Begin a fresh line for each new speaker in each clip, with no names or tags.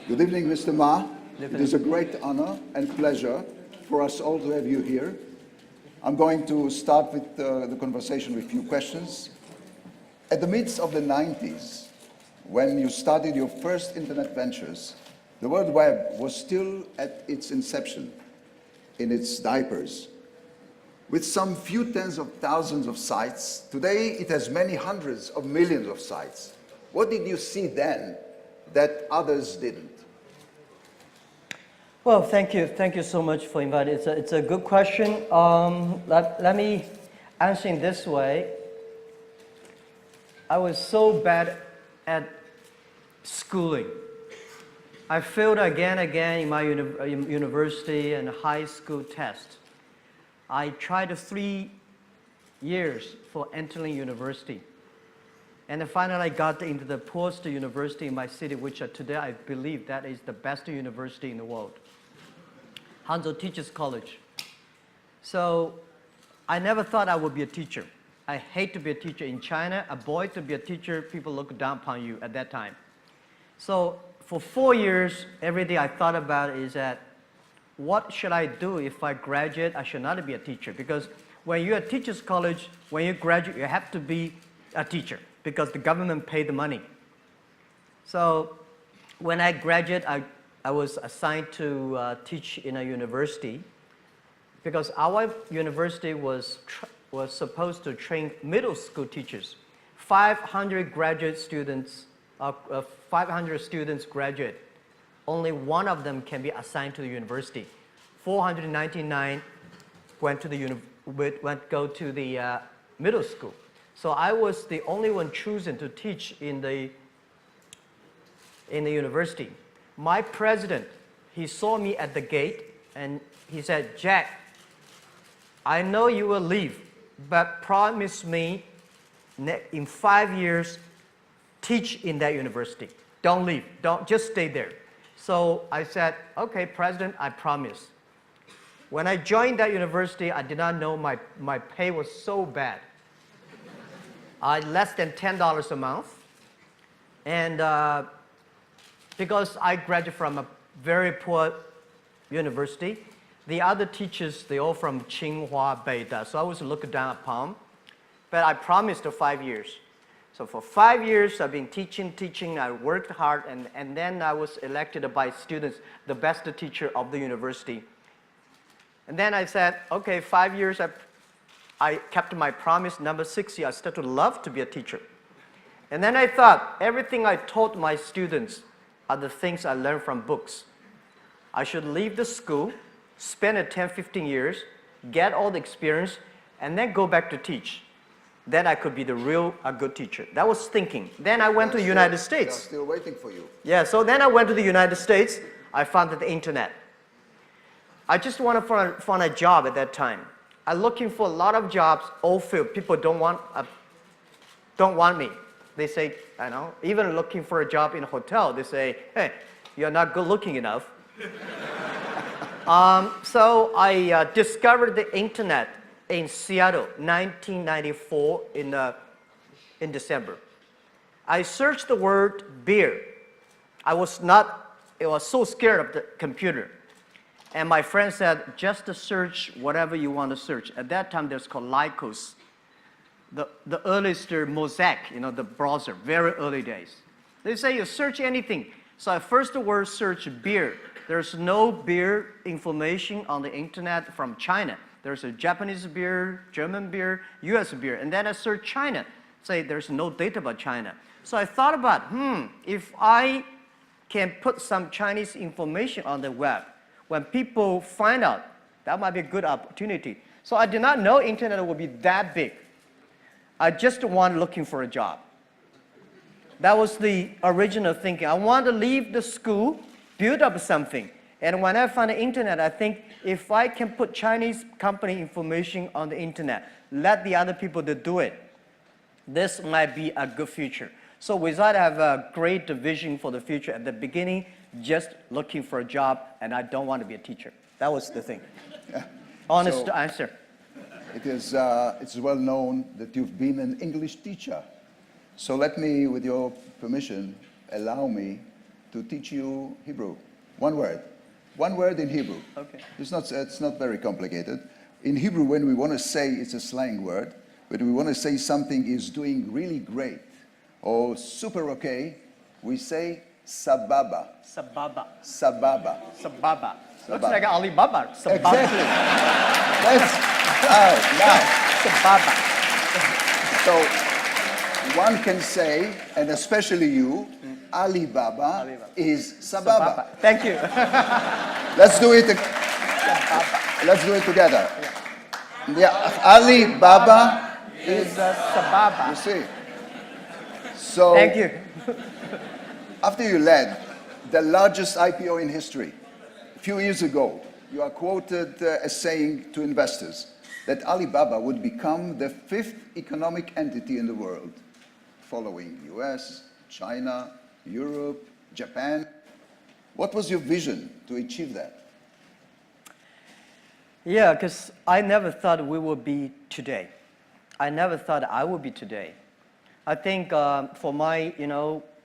Good evening, Mr. Ma.
Good
It is a great honor and pleasure for us all to have you here. I'm going to start with the conversation with a few questions. At the midst of the 90s, when you started your first internet ventures, the World Web was still at its inception, in its diapers. With some few tens of thousands of sites, today it has many hundreds of millions of sites. What did you see then that others didn't?
Well, thank you. Thank you so much for inviting. It's a good question. Let me answer in this way. I was so bad at schooling. I failed again and again in my university and high school test. I tried 3 years for entering university. And then finally I got into the poorest university in my city, which today I believe that is the best university in the world. Hangzhou Teachers College. So I never thought I would be a teacher. I hate to be a teacher in China. A boy to be a teacher, people look down upon you at that time. So for 4 years, every day I thought about is that what should I do if I graduate? I should not be a teacher, because when you're at teachers college, when you graduate, you have to be a teacher because the government paid the money. So when I graduated, I was assigned to teach in a university because our university was supposed to train middle school teachers. 500 graduate students, 500 students graduate. Only one of them can be assigned to the university. 499 went to go to the middle school. So I was the only one chosen to teach in the university. My president, he saw me at the gate and he said, "Jack, I know you will leave, but promise me in 5 years, teach in that university. Don't leave, just stay there." So I said, "Okay, President, I promise." When I joined that university, I did not know my pay was so bad. Less than $10 a month. And because I graduated from a very poor university, the other teachers, they all from Tsinghua, Beida, so I was looked down upon. But I promised for 5 years. So for 5 years, I've been teaching, I worked hard, and then I was elected by students the best teacher of the university. And then I said, okay, 5 years, I kept my promise. Number 6 year, I started to love to be a teacher. And then I thought, everything I taught my students are the things I learned from books. I should leave the school, spend 10, 15 years, get all the experience, and then go back to teach. Then I could be a good teacher. That was thinking. Then I went to the United States.
They're still waiting for you.
Yeah, so then I went to the United States. I found the internet. I just wanted to find a job at that time. I'm looking for a lot of jobs, all filled. People don't want me. They say, I know, even looking for a job in a hotel, they say, "Hey, you're not good looking enough." So I discovered the internet in Seattle, 1994 in December. I searched the word beer. I was so scared of the computer. And my friend said, just to search whatever you want to search. At that time, there's called Lycos, the earliest Mosaic, the browser, very early days. They say you search anything. So I first word search beer. There's no beer information on the internet from China. There's a Japanese beer, German beer, US beer. And then I search China. Say there's no data about China. So I thought about, if I can put some Chinese information on the web, when people find out, that might be a good opportunity. So I did not know internet would be that big. I just wanted looking for a job. That was the original thinking. I wanted to leave the school, build up something. And when I found the internet, I think if I can put Chinese company information on the internet, let the other people to do it, this might be a good future. So with that, I have a great vision for the future. At the beginning, just looking for a job, and I don't want to be a teacher. That was the thing. Honest answer.
It's well known that you've been an English teacher. So let me, with your permission, allow me to teach you Hebrew. One word. One word in Hebrew.
Okay.
It's not very complicated. In Hebrew, when we want to say, it's a slang word, but we want to say something is doing really great or super okay, we say sababa.
Sababa.
Sababa.
Sababa. Looks
Sababa.
like Alibaba. Sababa.
Exactly. That's now.
Sababa.
So one can say, and especially you, Alibaba is sababa.
Thank you.
Let's do it. Let's do it together. Yeah, Alibaba
Is Sababa.
You see. So
Thank you.
after you led the largest IPO in history, a few years ago, you are quoted as saying to investors that Alibaba would become the 5th economic entity in the world, following US, China, Europe, Japan. What was your vision to achieve that?
Yeah, because I never thought we would be today. I never thought I would be today. I think for my,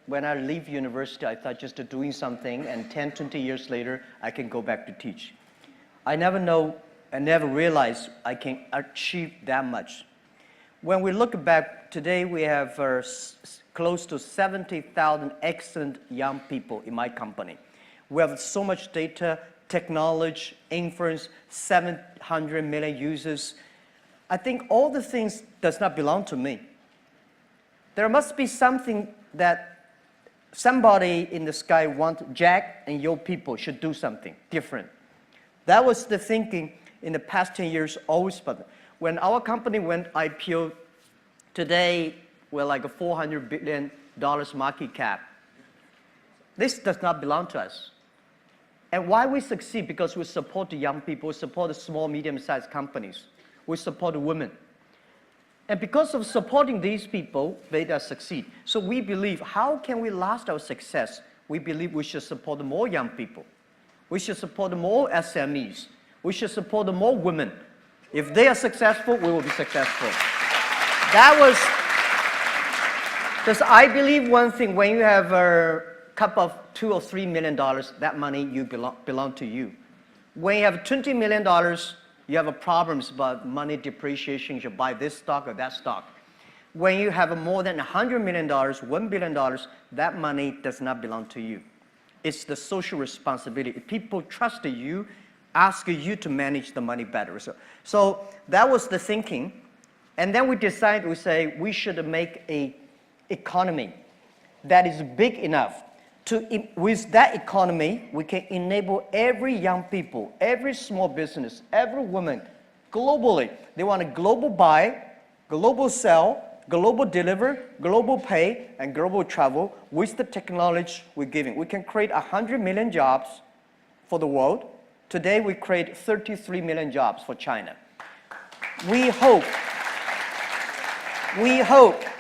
when I leave university, I thought just doing something, and 10, 20 years later, I can go back to teach. I never realized I can achieve that much. When we look back, today we have close to 70,000 excellent young people in my company. We have so much data, technology, inference, 700 million users. I think all the things does not belong to me. There must be something that somebody in the sky wants Jack and your people should do something different. That was the thinking in the past 10 years always. But when our company went IPO, today we're like a $400 billion market cap. This does not belong to us. And why we succeed? Because we support the young people, we support the small, medium-sized companies, we support the women. And because of supporting these people, they succeed. So we believe, how can we last our success? We believe we should support more young people. We should support more SMEs. We should support more women. If they are successful, we will be successful. That was, because I believe one thing, when you have a cup of $2 or $3 million, that money belong to you. When you have $20 million, you have problems about money depreciation, you should buy this stock or that stock. When you have more than $100 million, $1 billion, that money does not belong to you. It's the social responsibility. People trust you, ask you to manage the money better. So that was the thinking. And then we decided, we say, we should make an economy that is big enough with that economy, we can enable every young people, every small business, every woman, globally. They want a global buy, global sell, global deliver, global pay, and global travel with the technology we're giving. We can create 100 million jobs for the world. Today, we create 33 million jobs for China. We hope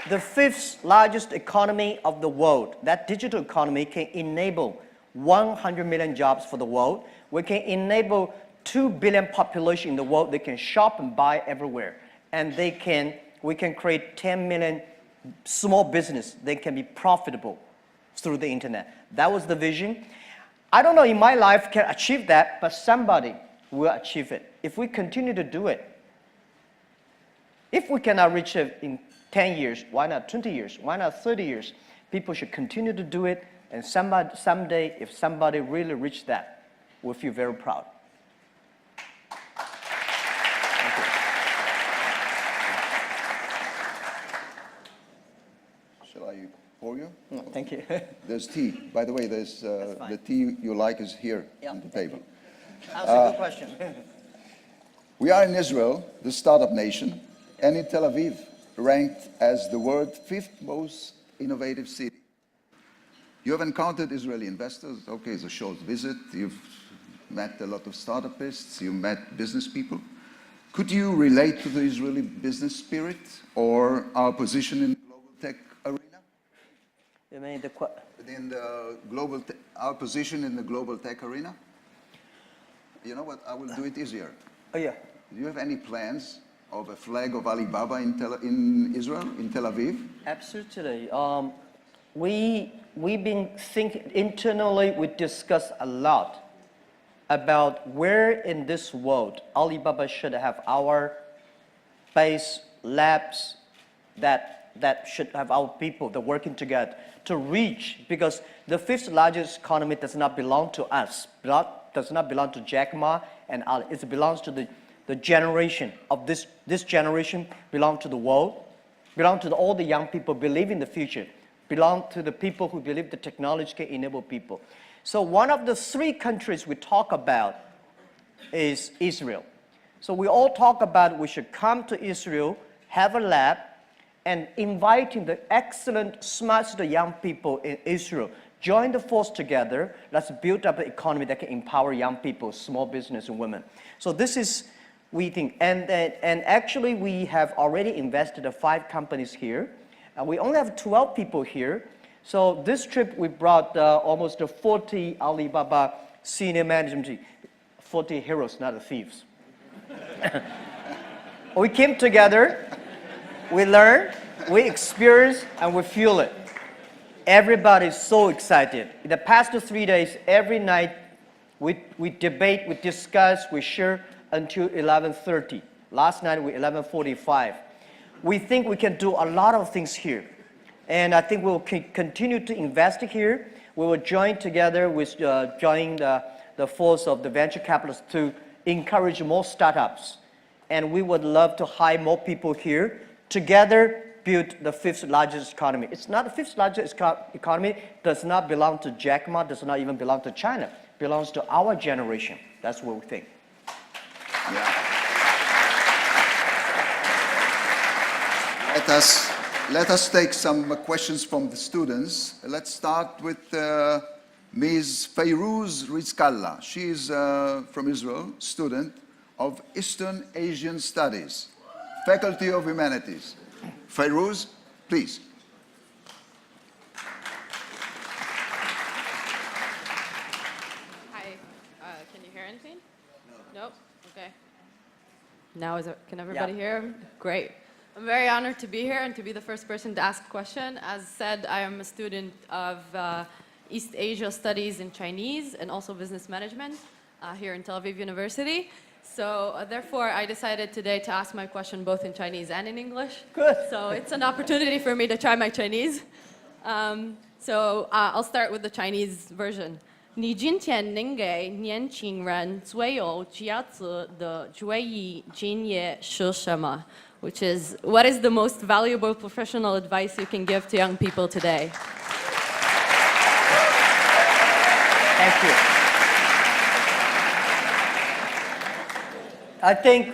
the 5th largest economy of the world, that digital economy, can enable 100 million jobs for the world. We can enable 2 billion population in the world. They can shop and buy everywhere. And we can create 10 million small business. They can be profitable through the internet. That was the vision. I don't know in my life can achieve that, but somebody will achieve it. If we continue to do it, if we cannot reach it in 10 years, why not 20 years? Why not 30 years? People should continue to do it, and someday, if somebody really reach that, we'll feel very proud.
Shall I pour you?
No, thank you.
There's tea. By the way, there's the tea you like is here on the table.
That's a good question.
We are in Israel, the startup nation, and in Tel Aviv, ranked as the world's 5th most innovative city. You have encountered Israeli investors. Okay, it's a short visit. You've met a lot of startupists. You met business people. Could you relate to the Israeli business spirit or our position in the global tech arena?
You mean
our position in the global tech arena? You know what? I will do it easier.
Oh, yeah.
Do you have any plans of a flag of Alibaba in Israel, in Tel Aviv?
Absolutely. we've been thinking internally, we discussed a lot about where in this world Alibaba should have our base labs that should have our people that working together to reach, because the fifth largest economy does not belong to us, does not belong to Jack Ma and Ali. It belongs to the generation of this generation, belong to the world, belong to all the young people believe in the future, belong to the people who believe the technology can enable people. So one of the three countries we talk about is Israel. So we all talk about we should come to Israel, have a lab, and inviting the excellent, smart young people in Israel, join the force together. Let's build up an economy that can empower young people, small business and women. So this is, we think, and actually we have already invested in 5 companies here. We only have 12 people here. So this trip we brought almost 40 Alibaba senior management team, 40 heroes, not the thieves. We came together, we learn, we experience, and we feel it. Everybody's so excited. In the past 3 days, every night, we debate, we discuss, we share until 11:30. Last night, we 11:45. We think we can do a lot of things here. And I think we'll continue to invest here. We will join together with join the force of the venture capitalists to encourage more startups. And we would love to hire more people here. Together, build the 5th largest economy. It's not the 5th largest economy, does not belong to Jack Ma, does not even belong to China. It belongs to our generation. That's what we think.
Yeah. Let us take some questions from the students. Let's start with Ms. Fayrouz Rizkallah. She is from Israel, student of Eastern Asian Studies, Faculty of Humanities. Fayrouz, please.
Hi, can you hear anything? No. Nope? Okay. Now can everybody hear? Great. I'm very honored to be here and to be the first person to ask a question. As said, I am a student of East Asia Studies in Chinese and also Business Management here in Tel Aviv University. So therefore, I decided today to ask my question both in Chinese and in English.
Good.
So it's an opportunity for me to try my Chinese. I'll start with the Chinese version. 你今天能给年轻人最有价值的决议建议是什么? Which is, what is the most valuable professional advice you can give to young people today?
Thank you. I think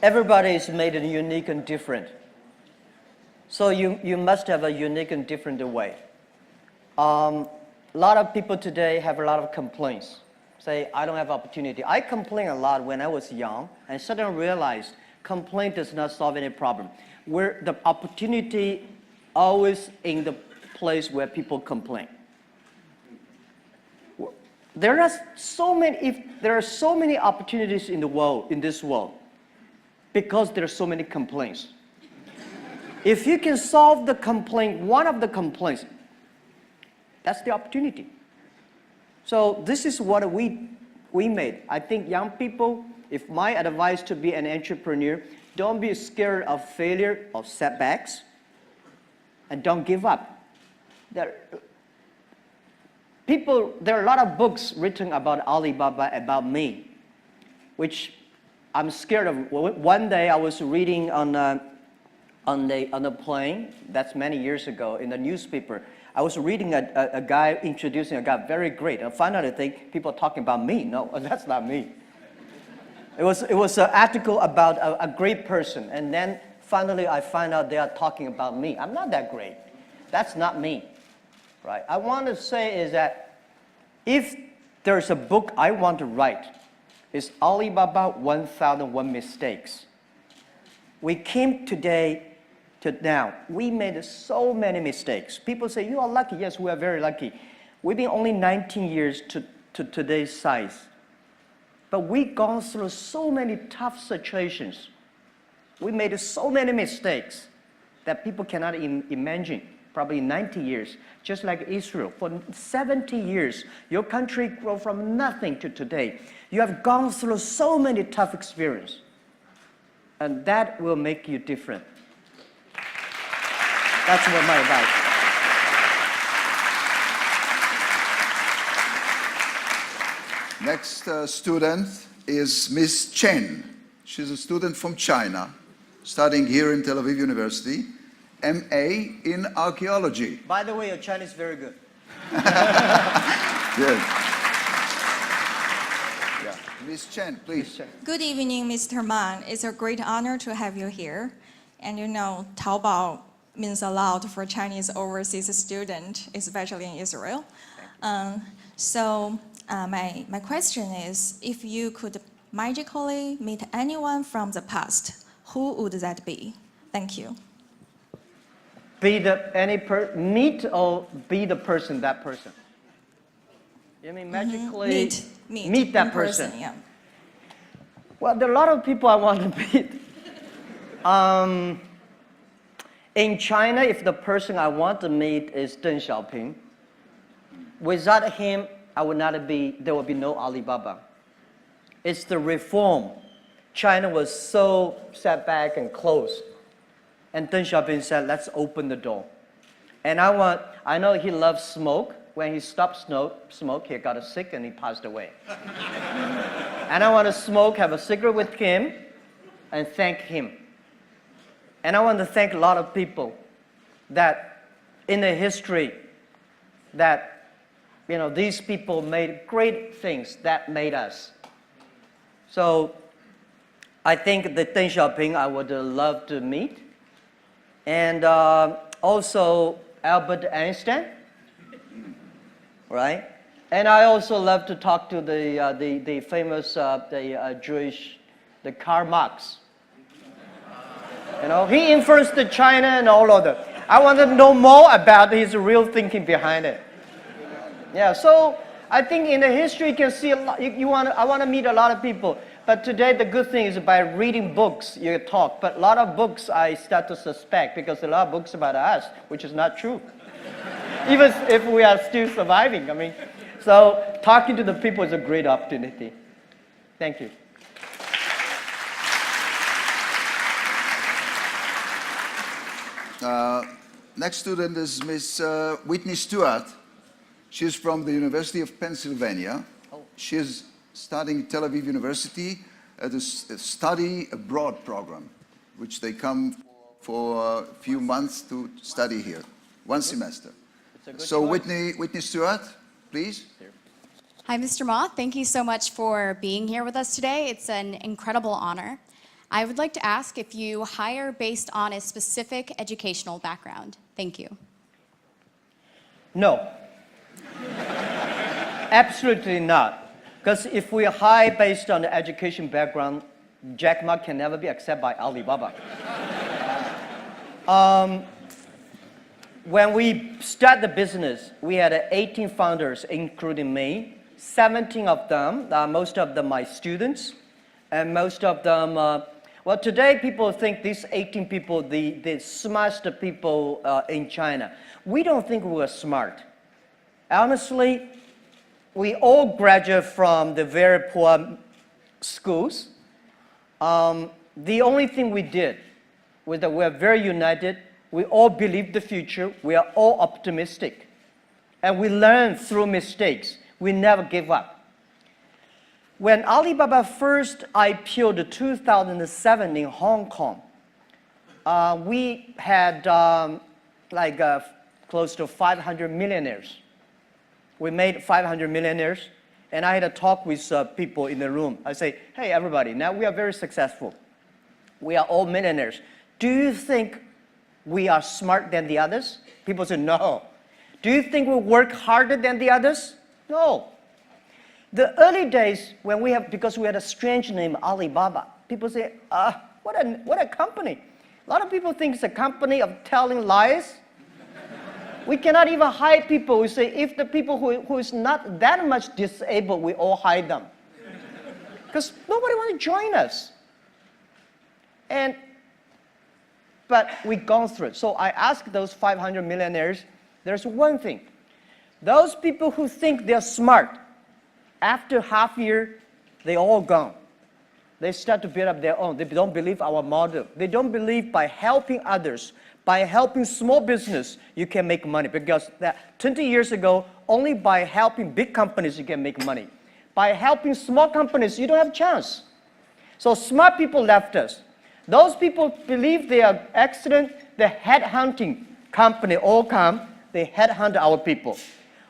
everybody is made unique and different. So you must have a unique and different way. A lot of people today have a lot of complaints. Say, I don't have opportunity. I complained a lot when I was young and suddenly realized complaint does not solve any problem. Where the opportunity always in the place where people complain. There are so many opportunities in the world, in this world, because there are so many complaints. If you can solve the complaint, one of the complaints, that's the opportunity. So this is what we made. I think young people, if my advice to be an entrepreneur, don't be scared of failure, of setbacks, and don't give up. There are a lot of books written about Alibaba, about me, which I'm scared of. One day I was reading on a plane, that's many years ago, in the newspaper. I was reading a guy introducing a guy very great. And finally I think people are talking about me. No, that's not me. It was an article about a great person. And then finally I find out they are talking about me. I'm not that great. That's not me. Right? I want to say is that if there's a book I want to write, it's Alibaba 1001 Mistakes. We came today to now. We made so many mistakes. People say, you are lucky. Yes, we are very lucky. We've been only 19 years to today's size. But we've gone through so many tough situations. We made so many mistakes. that people cannot imagine. Probably 90 years, just like Israel. For 70 years, your country grew from nothing to today. You have gone through so many tough experiences. And that will make you different. That's what my advice.
Next student is Miss Chen. She's a student from China, studying here in Tel Aviv University, MA in archaeology.
By the way, your Chinese is very good.
Good. Yeah. Miss Chen, please.
Good evening, Mr. Man. It's a great honor to have you here. And you know, Taobao means a lot for Chinese overseas students, especially in Israel. My question is, if you could magically meet anyone from the past, who would that be? Thank you.
Meet or be the person, that person? You mean magically
Meet
that
in
person?
Yeah.
Well, there are a lot of people I want to meet. In China, if the person I want to meet is Deng Xiaoping, without him, there would be no Alibaba. It's the reform. China was so set back and closed. And Deng Xiaoping said, let's open the door. And I know he loves smoke. When he stopped smoke, he got sick and he passed away. And I want to have a cigarette with him and thank him. And I want to thank a lot of people that in the history that, you know, these people made great things that made us. So I think that Deng Xiaoping I would love to meet. And also Albert Einstein, right? And I also love to talk to the famous Jewish, Karl Marx. You know, he influenced China and all of that. I want to know more about his real thinking behind it. Yeah, so I think in the history you can see a lot. I want to meet a lot of people. But today the good thing is by reading books you talk. But a lot of books I start to suspect because a lot of books about us, which is not true. Even if we are still surviving. I mean, so talking to the people is a great opportunity. Thank you.
Next student is Miss Whitney Stewart. She's from the University of Pennsylvania. She's studying at Tel Aviv University at a study abroad program, which they come for a few months to study here, one semester. So Whitney Stewart, please.
Hi, Mr. Ma. Thank you so much for being here with us today. It's an incredible honor. I would like to ask if you hire based on a specific educational background. Thank you.
No. Absolutely not. Because if we hire based on the education background, Jack Ma can never be accepted by Alibaba. When we started the business, we had 18 founders, including me. 17 of them, most of them my students, and most of them, well, today people think these 18 people, the smartest people in China. We don't think we're smart. Honestly, we all graduate from the very poor schools. The only thing we did was that we are very united. We all believe the future. We are all optimistic. And we learn through mistakes. We never give up. When Alibaba first IPO'd in 2007 in Hong Kong, we had close to 500 millionaires. We made 500 millionaires, and I had a talk with people in the room. I say, hey, everybody, now we are very successful. We are all millionaires. Do you think we are smarter than the others? People say, no. Do you think we work harder than the others? No. The early days, because we had a strange name, Alibaba, people say, what a company. A lot of people think it's a company of telling lies. We cannot even hide people. We say, if the people who is not that much disabled, we all hide them. Because nobody wants to join us. And but we've gone through it. So I asked those 500 millionaires, there's one thing. Those people who think they're smart, after half year, they all gone. They start to build up their own. They don't believe our model. They don't believe by helping others, by helping small business, you can make money. Because 20 years ago, only by helping big companies, you can make money. By helping small companies, you don't have a chance. So smart people left us. Those people believe they are excellent. The headhunting company all come. They headhunt our people.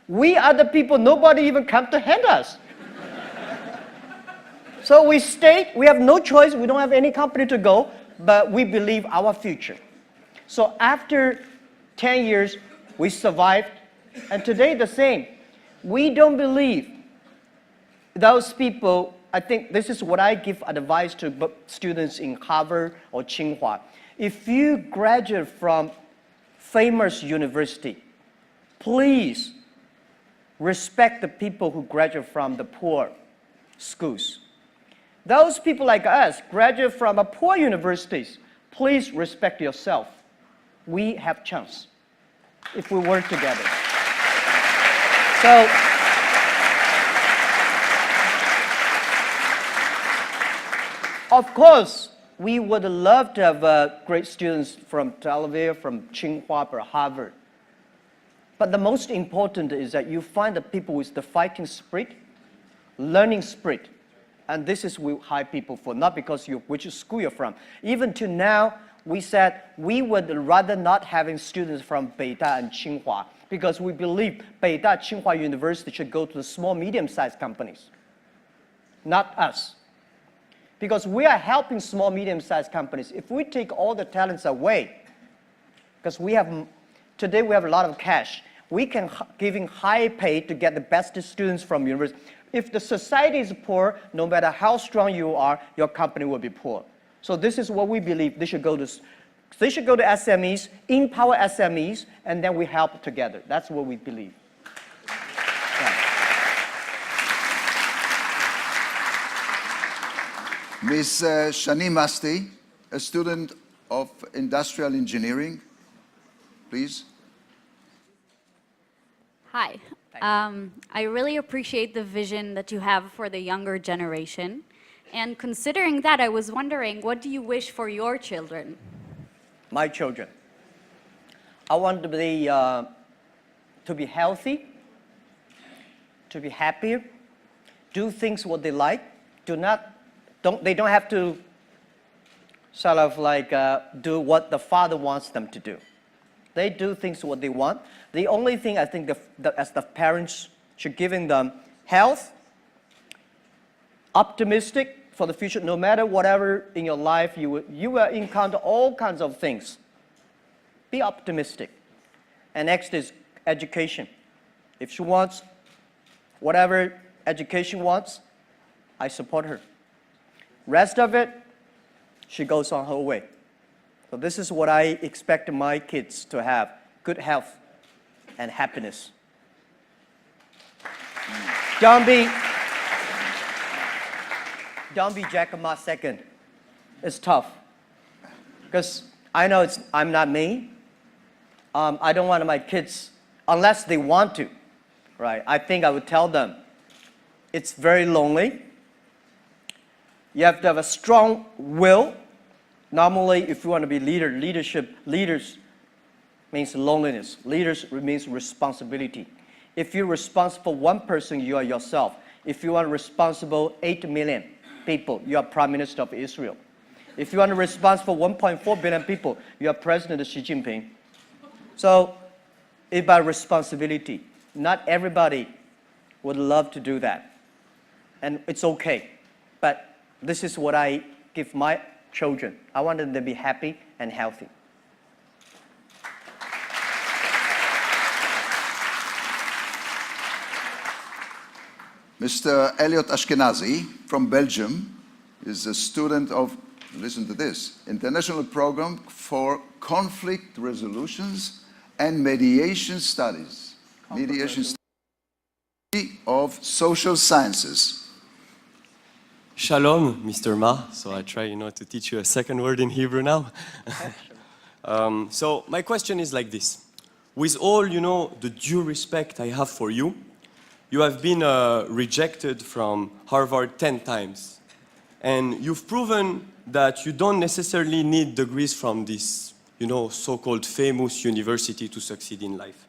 We are the people, nobody even come to hunt us. So we stayed, we have no choice, we don't have any company to go, but we believe our future. So after 10 years, we survived, and today the same. We don't believe those people. I think this is what I give advice to students in Harvard or Tsinghua. If you graduate from famous university, please respect the people who graduate from the poor schools. Those people like us graduate from a poor universities, please respect yourself. We have chance if we work together. So, of course, we would love to have great students from Tel Aviv, from Tsinghua, or Harvard. But the most important is that you find the people with the fighting spirit, learning spirit. And this is what we hire people for, not because which school you're from. Even to now, we said we would rather not having students from Beida and Tsinghua because we believe Beida, Tsinghua University should go to the small, medium-sized companies, not us. Because we are helping small, medium-sized companies. If we take all the talents away, because today we have a lot of cash, we can giving high pay to get the best students from university. If the society is poor, no matter how strong you are, your company will be poor. So this is what we believe. They should go to SMEs, empower SMEs, and then we help together. That's what we believe.
Ms. Shani Masti, a student of industrial engineering, please.
Hi. I really appreciate the vision that you have for the younger generation. And considering that, I was wondering, what do you wish for your children?
My children. I want them to be healthy, to be happy, do things what they like. They don't have to sort of like do what the father wants them to do. They do things what they want. The only thing I think as the parents should giving them health, optimistic for the future. No matter whatever in your life you will encounter all kinds of things. Be optimistic. And next is education. If she wants whatever education wants, I support her. Rest of it, she goes on her way. So this is what I expect my kids to have: good health and happiness. Don't be Jack Ma second. It's tough. Because I know I'm not me. I don't want my kids, unless they want to, right? I think I would tell them, it's very lonely. You have to have a strong will. Normally, if you want to be leaders means loneliness. Leaders means responsibility. If you're responsible for one person, you are yourself. If you are responsible 8 million people, you are Prime Minister of Israel. If you are responsible for 1.4 billion people, you are President Xi Jinping. So it's about responsibility. Not everybody would love to do that. And it's okay. But this is what I give my children. I want them to be happy and healthy.
Mr. Elliot Ashkenazi from Belgium is a student of, listen to this, International Program for Conflict Resolutions and Mediation Studies. Mediation Studies of Social Sciences.
Shalom, Mr. Ma. So I try, to teach you a second word in Hebrew now. So my question is like this. With all, the due respect I have for you, you have been rejected from Harvard 10 times. And you've proven that you don't necessarily need degrees from this, so-called famous university to succeed in life.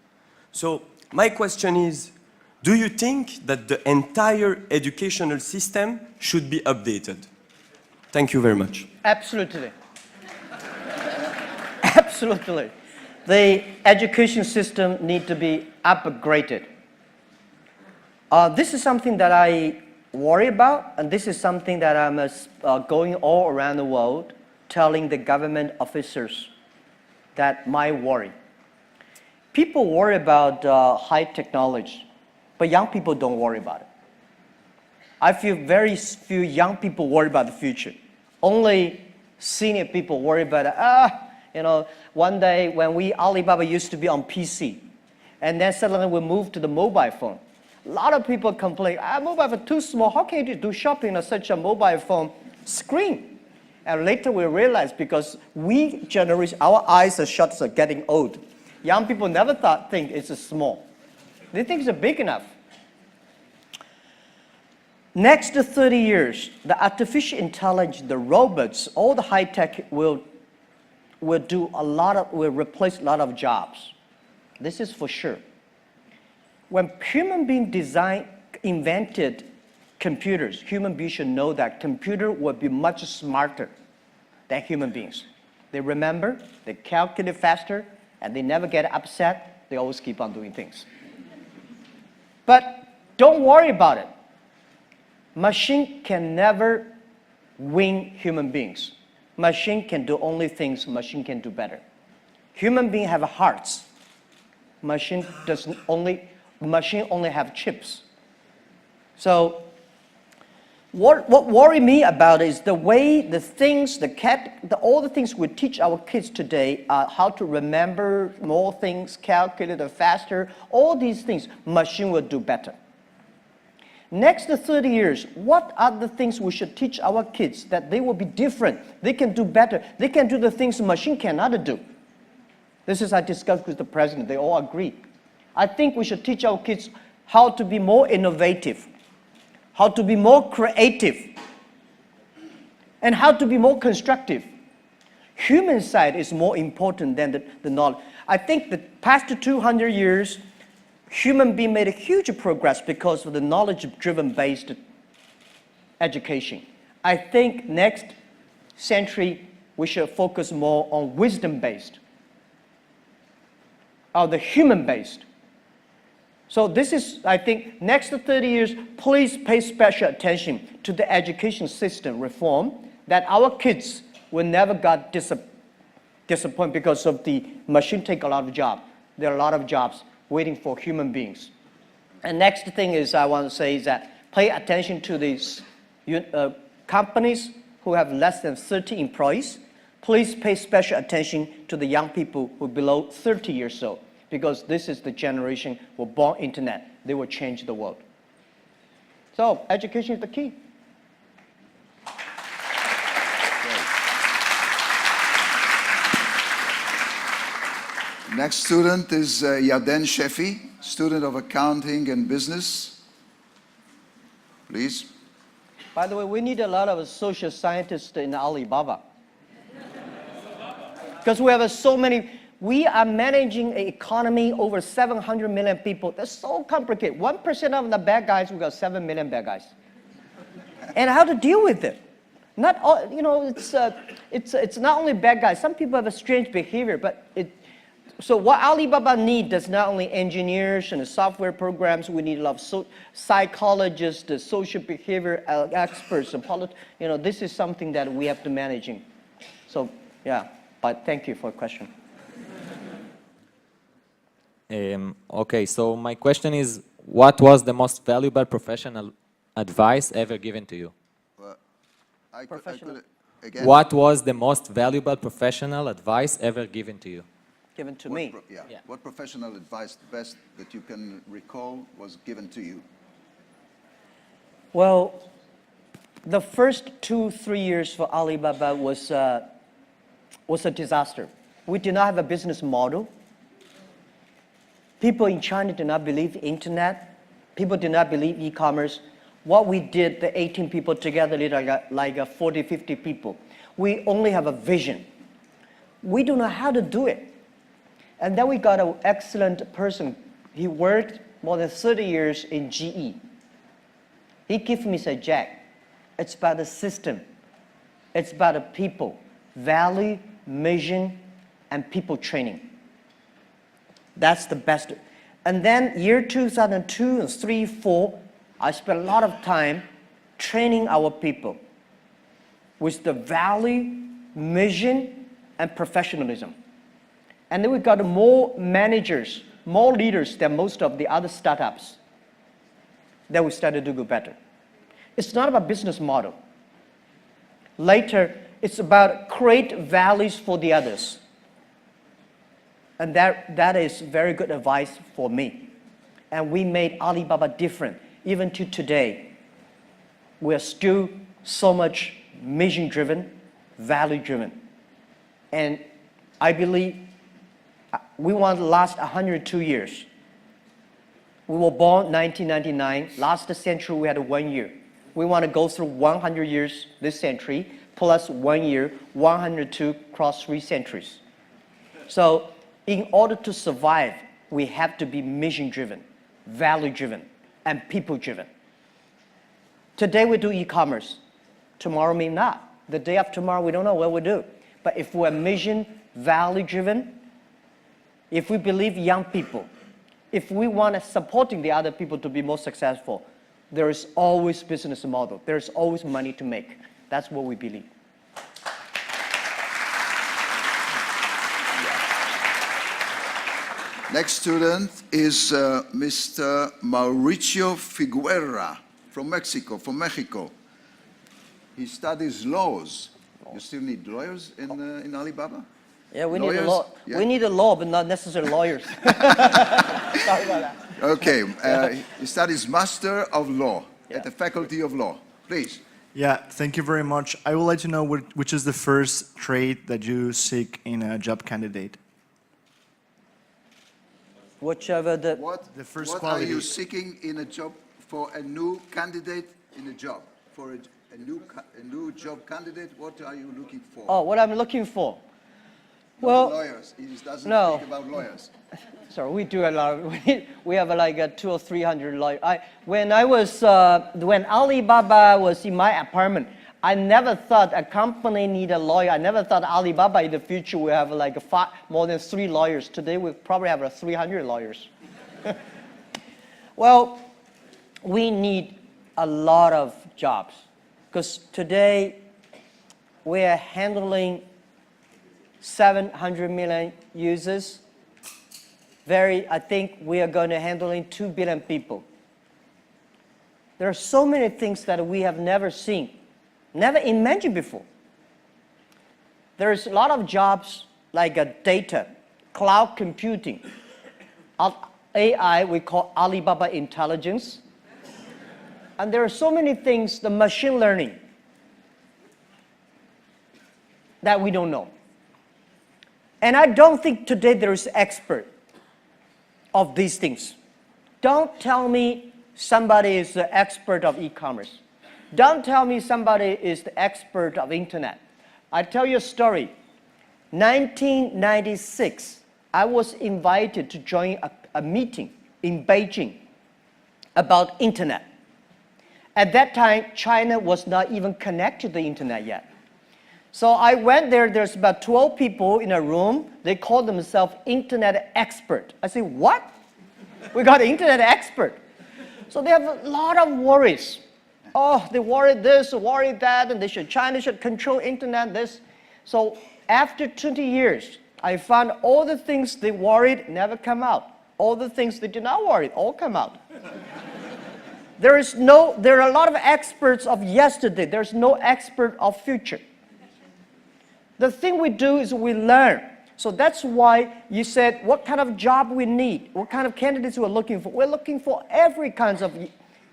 So my question is, do you think that the entire educational system should be updated? Thank you very much.
Absolutely. Absolutely. The education system needs to be upgraded. This is something that I worry about, and this is something that I'm going all around the world telling the government officers that my worry. People worry about high technology, but young people don't worry about it. I feel very few young people worry about the future. Only senior people worry about it. One day when Alibaba used to be on PC, and then suddenly we moved to the mobile phone. A lot of people complain, mobile phone too small. How can you do shopping on such a mobile phone screen? And later we realized because our eyes are shut, are getting old. Young people never think it's small. They think it's big enough. Next 30 years, the artificial intelligence, the robots, all the high tech will replace a lot of jobs. This is for sure. When human beings invented computers, human beings should know that computer will be much smarter than human beings. They remember, they calculate faster, and they never get upset. They always keep on doing things. But don't worry about it. Machine can never win human beings. Machine can do only things machine can do better. Human beings have hearts. Machine only have chips. So what worry me about is the way all the things we teach our kids today, how to remember more things, calculate it faster, all these things, machine will do better. Next 30 years, what are the things we should teach our kids that they will be different, they can do better, they can do the things the machine cannot do? This is I discussed with the president, they all agree. I think we should teach our kids how to be more innovative, how to be more creative, and how to be more constructive. Human side is more important than the knowledge. I think the past 200 years, human being made a huge progress because of the knowledge-driven based education. I think next century we should focus more on wisdom-based, or the human-based. So this is, I think, next 30 years, please pay special attention to the education system reform that our kids will never get disappointed because of the machine take a lot of jobs. There are a lot of jobs waiting for human beings. And next thing is I want to say is that pay attention to these companies who have less than 30 employees. Please pay special attention to the young people who are below 30 years old, because this is the generation who were born internet. They will change the world. So education is the key.
Next student is Yaden Shefi, student of accounting and business. Please.
By the way, we need a lot of social scientists in Alibaba. Because we have so many, we are managing an economy over 700 million people. That's so complicated. 1% of the bad guys, we got 7 million bad guys. And how to deal with it? Not all, it's not only bad guys. Some people have a strange behavior, but so what Alibaba needs is not only engineers and software programs. We need a lot of psychologists, social behavior experts, and this is something that we have to manage. So yeah, but thank you for the question.
Okay, so my question is, what was the most valuable professional advice ever given to you?
Again?
What was the most valuable professional advice ever given to you?
Given to me.
Yeah. What professional advice, the best that you can recall, was given to you?
Well, the first 2-3 years for Alibaba was a disaster. We did not have a business model. People in China did not believe internet. People did not believe e-commerce. What we did, the 18 people together, like 40, 50 people, we only have a vision. We don't know how to do it. And then we got an excellent person. He worked more than 30 years in GE. He gave me a Jack. It's about the system. It's about the people, value, mission, and people training. That's the best. And then year 2002 and 3, 4, I spent a lot of time training our people with the value, mission, and professionalism. And then we got more managers, more leaders than most of the other startups. Then we started to go better. It's not about business model. Later, it's about create values for the others. And that is very good advice for me. And we made Alibaba different. Even to today, we are still so much mission-driven, value-driven. And I believe we want to last 102 years. We were born 1999. Last century, we had 1 year. We want to go through 100 years this century, plus 1 year, 102 cross 3 centuries. So in order to survive, we have to be mission-driven, value-driven, and people-driven. Today we do e-commerce. Tomorrow may not. The day after tomorrow, we don't know what we'll do. But if we're mission, value-driven, if we believe young people, if we want to supporting the other people to be more successful, there is always business model. There's always money to make. That's what we believe.
Next student is Mr. Mauricio Figuera from Mexico. He studies laws. You still need lawyers in Alibaba?
Yeah, we
lawyers?
need a law.
Yeah.
We need a law, but not necessarily lawyers. Sorry about that.
Okay, he studies Master of Law at the Faculty of Law. Please.
Yeah, thank you very much. I would like to know which is the first trait that you seek in a job candidate.
Whichever the...
What,
The first
what
quality.
are you seeking in a job for a new candidate in a job? For a new job candidate, what are you looking for?
Oh, what I'm looking for?
Not
Well,
lawyers. He doesn't
no.
think about lawyers.
sorry, we do a lot. We have like 200 or 300 lawyers. When Alibaba was in my apartment, I never thought a company need a lawyer. I never thought Alibaba in the future will have like more than 3 lawyers. Today we probably have 300 lawyers. Well, we need a lot of jobs because today we are handling 700 million users. I think we are going to handling 2 billion people. There are so many things that we have never seen, never imagined before. There's a lot of jobs like data, cloud computing, AI, we call Alibaba Intelligence. And there are so many things, the machine learning, that we don't know. And I don't think today there is expert of these things. Don't tell me somebody is the expert of e-commerce. Don't tell me somebody is the expert of internet. I tell you a story. 1996, I was invited to join a meeting in Beijing about internet. At that time, China was not even connected to the internet yet. So I went there, there's about 12 people in a room. They call themselves internet expert. I say, what? We got an internet expert. So they have a lot of worries. Oh, they worry this, worry that, and China should control internet, this. So after 20 years, I found all the things they worried never come out. All the things they did not worry, all come out. There are a lot of experts of yesterday. There's no expert of future. The thing we do is we learn. So that's why you said what kind of job we need, what kind of candidates we're looking for. We're looking for every kinds of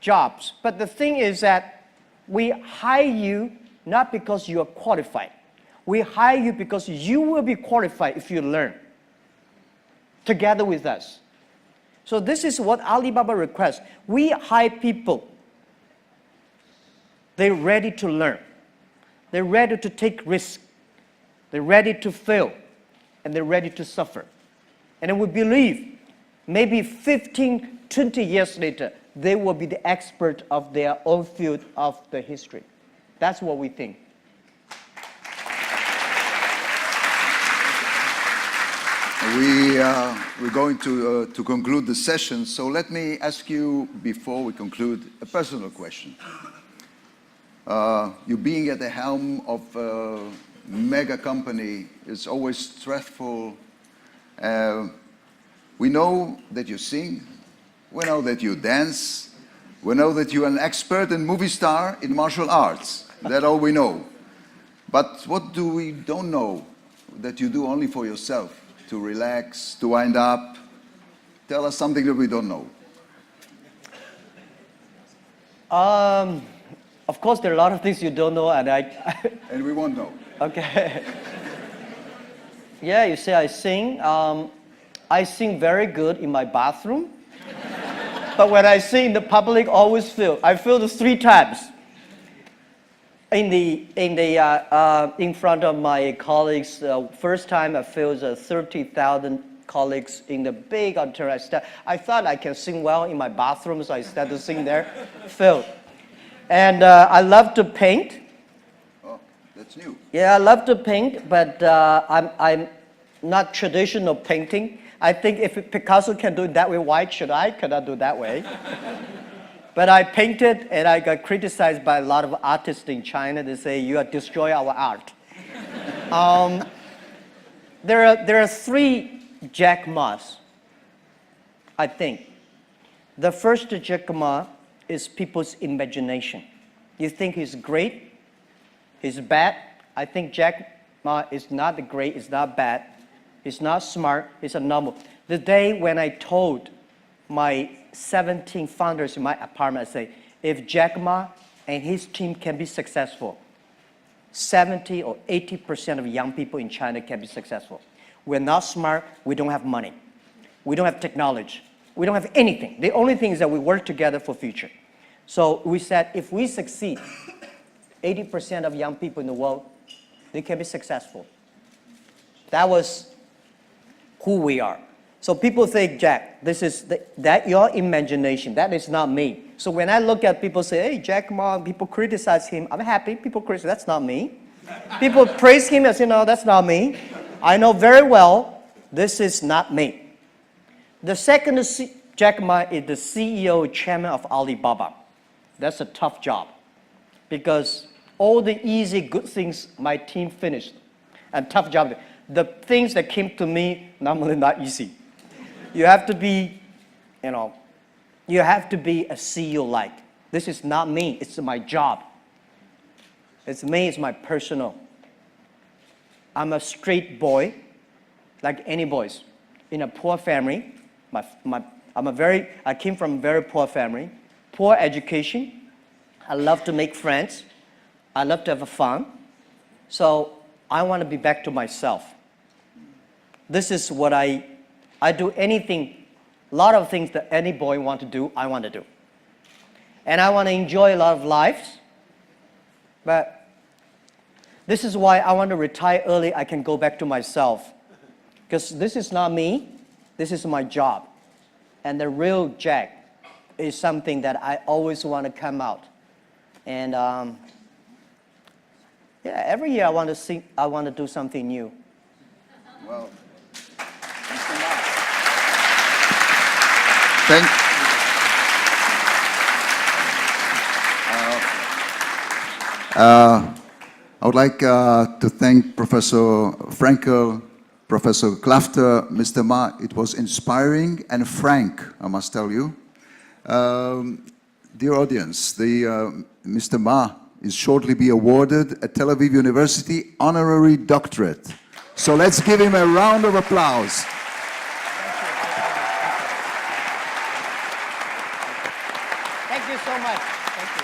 jobs. But the thing is that we hire you not because you are qualified. We hire you because you will be qualified if you learn together with us. So this is what Alibaba requests. We hire people. They're ready to learn. They're ready to take risks. They're ready to fail. And they're ready to suffer. And then we believe maybe 15, 20 years later, they will be the expert of their own field of the history. That's what we think.
We're going to conclude the session, so let me ask you, before we conclude, a personal question. You being at the helm of a mega company is always stressful. We know that you sing, we know that you dance, we know that you're an expert and movie star in martial arts. That's all we know. But what do we don't know that you do only for yourself? To relax, to wind up? Tell us something that we don't know.
Of course, there are a lot of things you don't know, and
And we won't know.
Okay. Yeah, you say I sing. I sing very good in my bathroom. But when I sing in the public, always feel. I feel this 3 times. In front of my colleagues, first time I feel 30,000 colleagues in the big auditorium. I thought I can sing well in my bathroom, so I started to sing there. Filled. And I love to paint.
Oh, that's new.
Yeah, I love to paint, but I'm not traditional painting. I think if Picasso can do it that way, why should I cannot do it that way? But I painted, and I got criticized by a lot of artists in China. They say, you are destroying our art. There are 3 Jack Ma's, I think. The first Jack Ma is people's imagination. You think he's great, he's bad. I think Jack Ma is not great, is not bad, he's not smart, he's a normal. The day when I told my 17 founders in my apartment, I say, if Jack Ma and his team can be successful, 70 or 80% of young people in China can be successful. We're not smart, we don't have money. We don't have technology. We don't have anything. The only thing is that we work together for future. So we said, if we succeed, 80% of young people in the world, they can be successful. That was who we are. So people think, Jack, this is that your imagination. That is not me. So when I look at people say, hey, Jack Ma, people criticize him. I'm happy. People criticize. That's not me. People praise him as, that's not me. I know very well this is not me. The second Jack Ma is the CEO, chairman of Alibaba. That's a tough job because all the easy, good things my team finished. And tough job. The things that came to me, normally not easy. You have to be, you have to be a CEO like. This is not me, it's my job. It's me, it's my personal. I'm a straight boy, like any boys, in a poor family. I came from a very poor family, poor education. I love to make friends. I love to have fun. So I want to be back to myself. This is what I do anything, a lot of things that any boy want to do, I want to do. And I want to enjoy a lot of lives. But this is why I want to retire early. I can go back to myself. Because this is not me. This is my job. And the real Jack is something that I always want to come out. And every year I want to do something new.
Well, I would like to thank Professor Frankel, Professor Klafter, Mr. Ma. It was inspiring and frank, I must tell you. Dear audience, Mr. Ma is shortly be awarded a Tel Aviv University honorary doctorate. So let's give him a round of applause.
Thank you so much. Thank you.